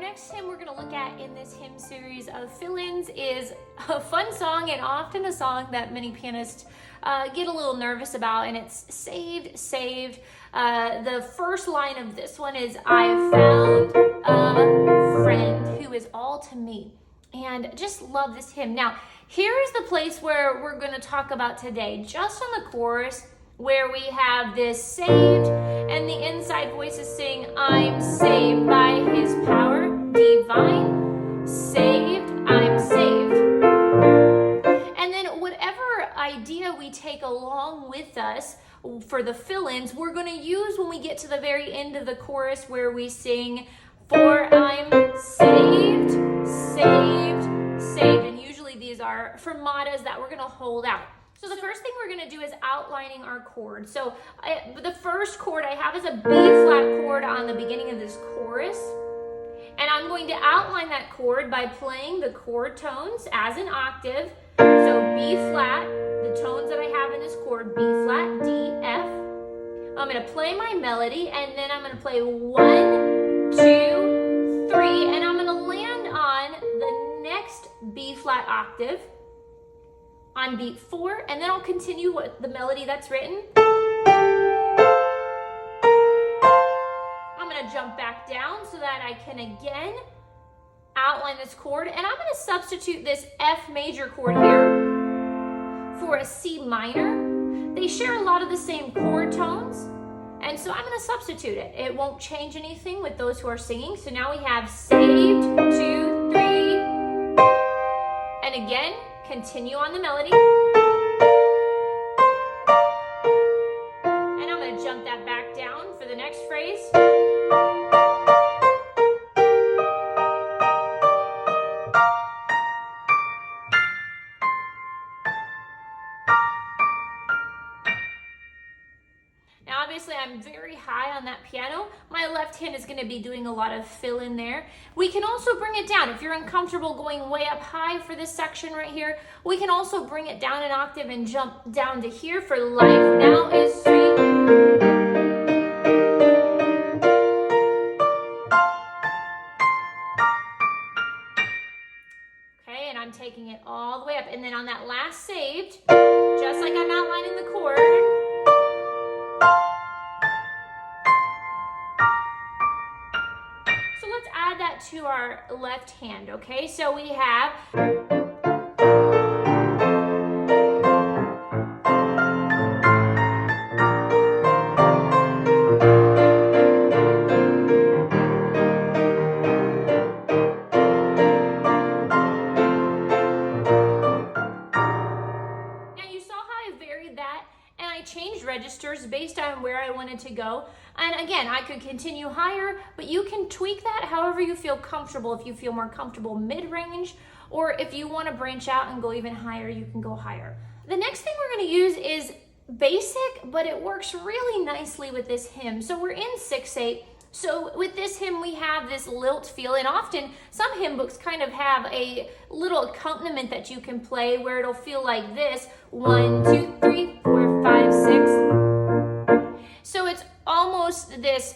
next hymn we're going to look at in this hymn series of fill-ins is a fun song and often a song that many pianists get a little nervous about, and it's Saved, Saved. The first line of this one is, I've found a friend who is all to me. And just love this hymn. Now, here is the place where we're going to talk about today, just on the chorus, where we have this saved, and the inside voices sing, I'm saved by his power divine, saved, I'm saved. And then whatever idea we take along with us for the fill-ins, we're going to use when we get to the very end of the chorus where we sing, for I'm saved, saved, saved. And usually these are fermatas that we're going to hold out. So the first thing we're going to do is outlining our chord. So the first chord I have is a B flat chord on the beginning of this chorus. And I'm going to outline that chord by playing the chord tones as an octave. So B flat, the tones that I have in this chord, B flat, D, F. I'm going to play my melody, and then I'm going to play 1, 2, 3, and I'm going to land on the next B flat octave on beat 4, and then I'll continue with the melody that's written. I'm going to jump back down so that I can again outline this chord, and I'm going to substitute this F major chord here for a C minor. They share a lot of the same chord tones, and so I'm going to substitute it. It won't change anything with those who are singing. So now we have saved, 2, 3, and again, continue on the melody. And I'm going to jump that back down for the next phrase. Now obviously I'm very high on that piano. My left hand is going to be doing a lot of fill in there. We can also bring it down. If you're uncomfortable going way up high for this section right here, we can also bring it down an octave and jump down to here for life now is sweet. Okay, and I'm taking it all the way up. And then on that last saved, just like I'm outlining the chord, add that to our left hand, okay? So we have changed registers based on where I wanted to go. And again, I could continue higher, but you can tweak that however you feel comfortable. If you feel more comfortable mid-range, or if you want to branch out and go even higher, you can go higher. The next thing we're going to use is basic, but it works really nicely with this hymn. So we're in 6/8. So with this hymn, we have this lilt feel, and often some hymn books kind of have a little accompaniment that you can play where it'll feel like this, 1, 2, 3, 4, 5, 6. So it's almost this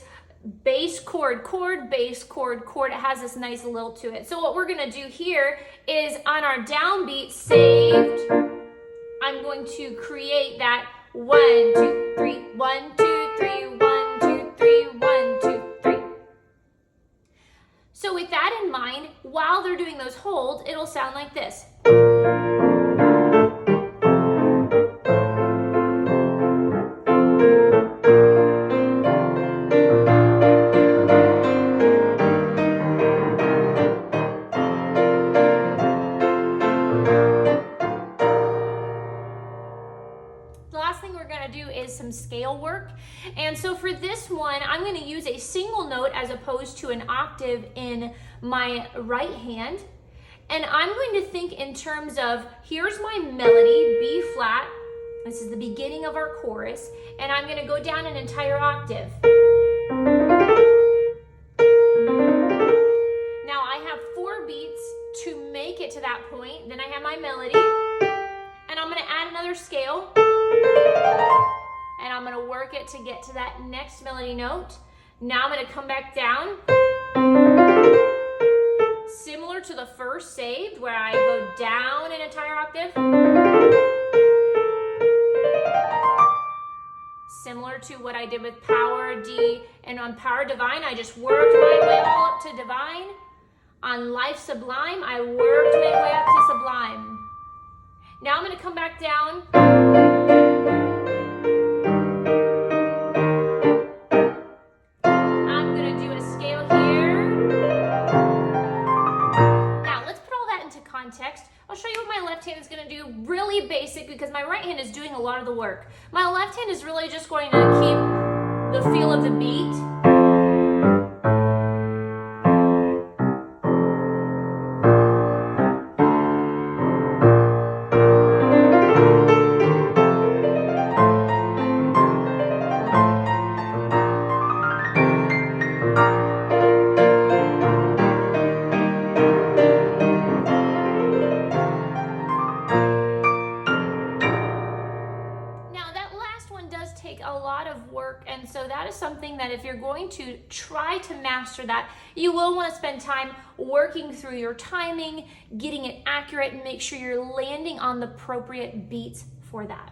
bass chord, bass chord. It has this nice lilt to it. So what we're gonna do here is on our downbeat, saved, I'm going to create that 1, 2, 3, 1, 2, 3, 1, 2, 3, 1, 2, 3. So with that in mind, while they're doing those holds, it'll sound like this. Some scale work, and so for this one I'm going to use a single note as opposed to an octave in my right hand, and I'm going to think in terms of, here's my melody, B flat, this is the beginning of our chorus, and I'm going to go down an entire octave. Now I have 4 beats to make it to that point, then I have my melody, and I'm going to add another scale, and I'm going to work it to get to that next melody note. Now I'm going to come back down, to the first saved where I go down an entire octave. Similar to what I did with Power D, and on Power Divine, I just worked my way all up to Divine. On Life Sublime, I worked my way up to Sublime. Now I'm going to come back down. I'm going to do a scale here. Now let's put all that into context. I'll show you what my left hand is going to do, really basic, because my right hand is doing a lot of the work. My left hand is really just going to keep the feel of the beat. A lot of work, and so that is something that if you're going to try to master that, you will want to spend time working through your timing, getting it accurate, and make sure you're landing on the appropriate beats for that.